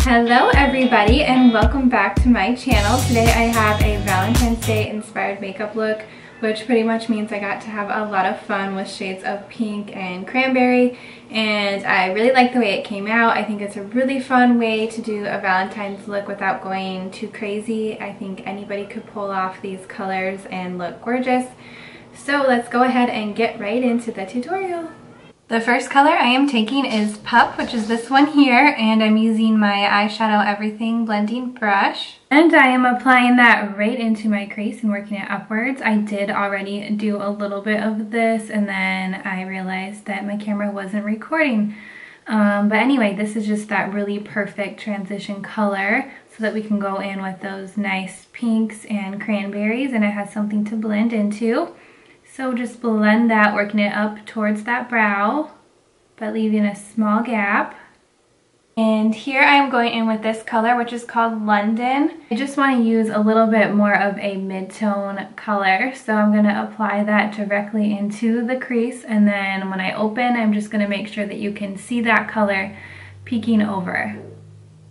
Hello everybody and welcome back to my channel. Today I have a Valentine's Day inspired makeup look, which pretty much means I got to have a lot of fun with shades of pink and cranberry, and I really like the way it came out. I think it's a really fun way to do a Valentine's look without going too crazy. I think anybody could pull off these colors and look gorgeous. So let's go ahead and get right into the tutorial. The first color I am taking is Pup, which is this one here, and I'm using my eyeshadow everything blending brush. And I am applying that right into my crease and working it upwards. I did already do a little bit of this and then I realized that my camera wasn't recording. But anyway, this is just that really perfect transition color so that we can go in with those nice pinks and cranberries, and it has something to blend into. So just blend that, working it up towards that brow, but leaving a small gap. And here I'm going in with this color, which is called London. I just want to use a little bit more of a mid-tone color, so I'm going to apply that directly into the crease, and then when I open, I'm just going to make sure that you can see that color peeking over.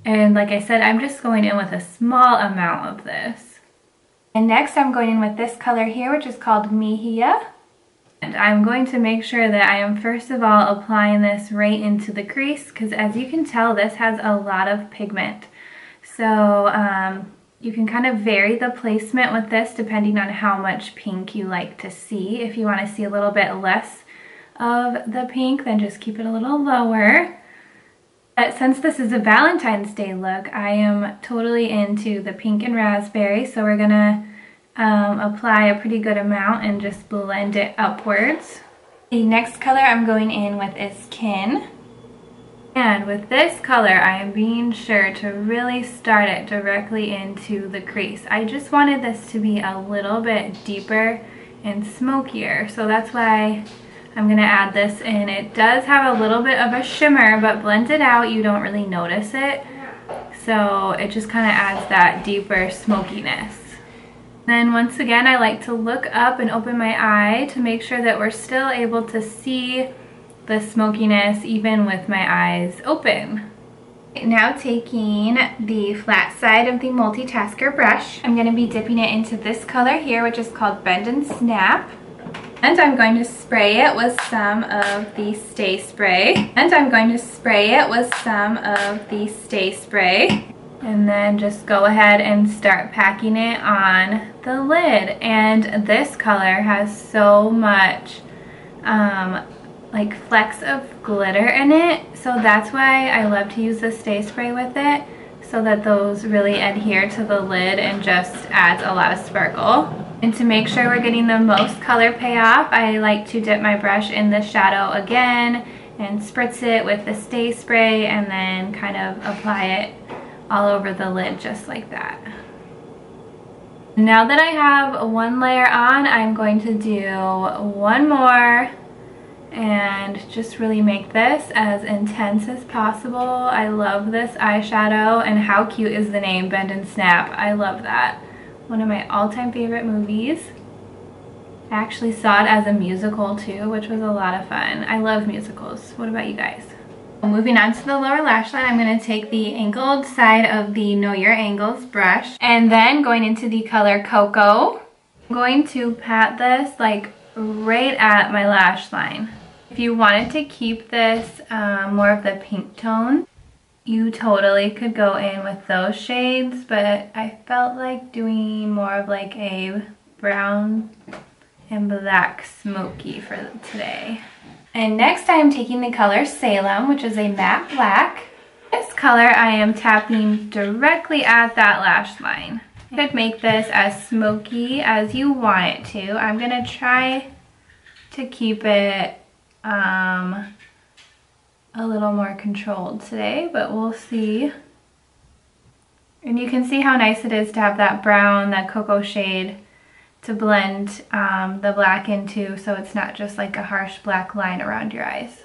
And like I said, I'm just going in with a small amount of this. And next I'm going in with this color here, which is called Mejia. And I'm going to make sure that I am first of all applying this right into the crease, because as you can tell, this has a lot of pigment. So you can kind of vary the placement with this depending on how much pink you like to see. If you want to see a little bit less of the pink, then just keep it a little lower. But since this is a Valentine's Day look, I am totally into the pink and raspberry, so we're gonna apply a pretty good amount and just blend it upwards. The next color I'm going in with is Kin. And with this color, I am being sure to really start it directly into the crease. I just wanted this to be a little bit deeper and smokier, so that's why I'm going to add this in. It does have a little bit of a shimmer, but blended out you don't really notice it. So it just kind of adds that deeper smokiness. Then once again, I like to look up and open my eye to make sure that we're still able to see the smokiness even with my eyes open. Now taking the flat side of the Multitasker brush, I'm going to be dipping it into this color here, which is called Bend and Snap. And I'm going to spray it with some of the Stay Spray. And I'm going to spray it with some of the Stay Spray. And then just go ahead and start packing it on the lid. And this color has so much like flecks of glitter in it. So that's why I love to use the Stay Spray with it, so that those really adhere to the lid and just adds a lot of sparkle. And to make sure we're getting the most color payoff, I like to dip my brush in the shadow again and spritz it with the Stay Spray and then kind of apply it all over the lid just like that. Now that I have one layer on, I'm going to do one more and just really make this as intense as possible. I love this eyeshadow, and how cute is the name Bend and Snap? I love that. One of my all-time favorite movies. I actually saw it as a musical too, which was a lot of fun. I love musicals. What about you guys? Moving on to the lower lash line, I'm going to take the angled side of the Know Your Angles brush, and then going into the color Coco, I'm going to pat this like right at my lash line. If you wanted to keep this more of the pink tone, you totally could go in with those shades, but I felt like doing more of like a brown and black smoky for today. And next I'm taking the color Salem, which is a matte black. This color I am tapping directly at that lash line. You could make this as smoky as you want it to. I'm gonna try to keep it a little more controlled today, but we'll see. And you can see how nice it is to have that brown, that cocoa shade to blend the black into, so it's not just like a harsh black line around your eyes.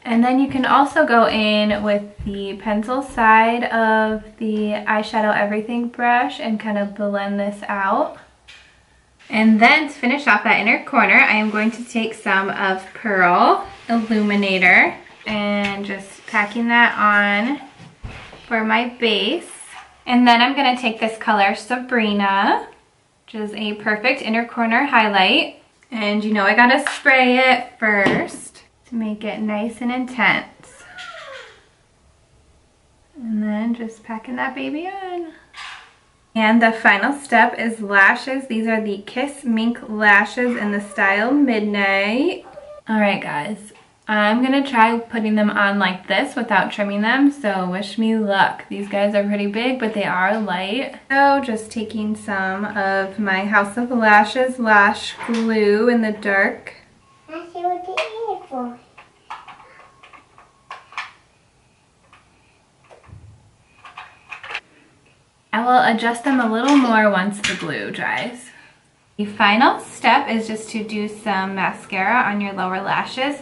And then you can also go in with the pencil side of the eyeshadow everything brush and kind of blend this out. And then to finish off that inner corner, I am going to take some of Pearl Illuminator and just packing that on for my base. And then I'm gonna take this color Sabrina, which is a perfect inner corner highlight. And you know I gotta spray it first to make it nice and intense. And then just packing that baby on. And the final step is lashes. These are the Kiss Mink lashes in the style Midnight. Alright guys, I'm gonna try putting them on like this without trimming them, so wish me luck. These guys are pretty big, but they are light. So just taking some of my House of Lashes lash glue in the dark. I see what you need it for. I will adjust them a little more once the glue dries. The final step is just to do some mascara on your lower lashes.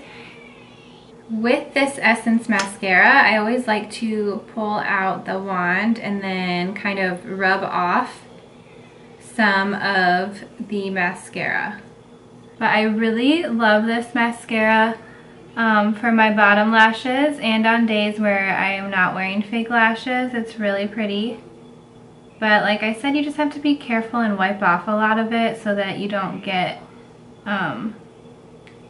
With this Essence mascara, I always like to pull out the wand and then kind of rub off some of the mascara. But I really love this mascara for my bottom lashes and on days where I am not wearing fake lashes. It's really pretty. But like I said, you just have to be careful and wipe off a lot of it so that you don't get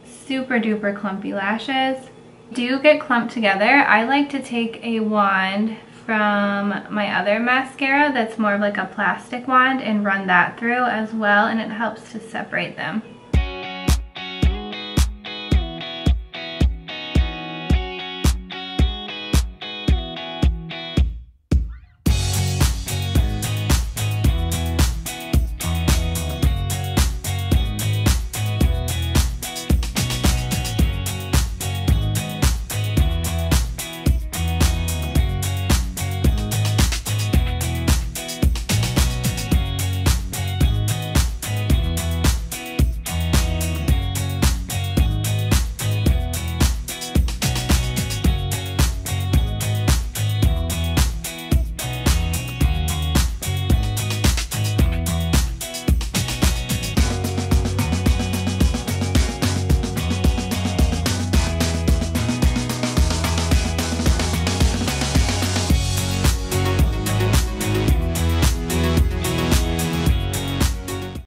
super duper clumpy lashes. Do get clumped together. I like to take a wand from my other mascara that's more of like a plastic wand and run that through as well, and it helps to separate them.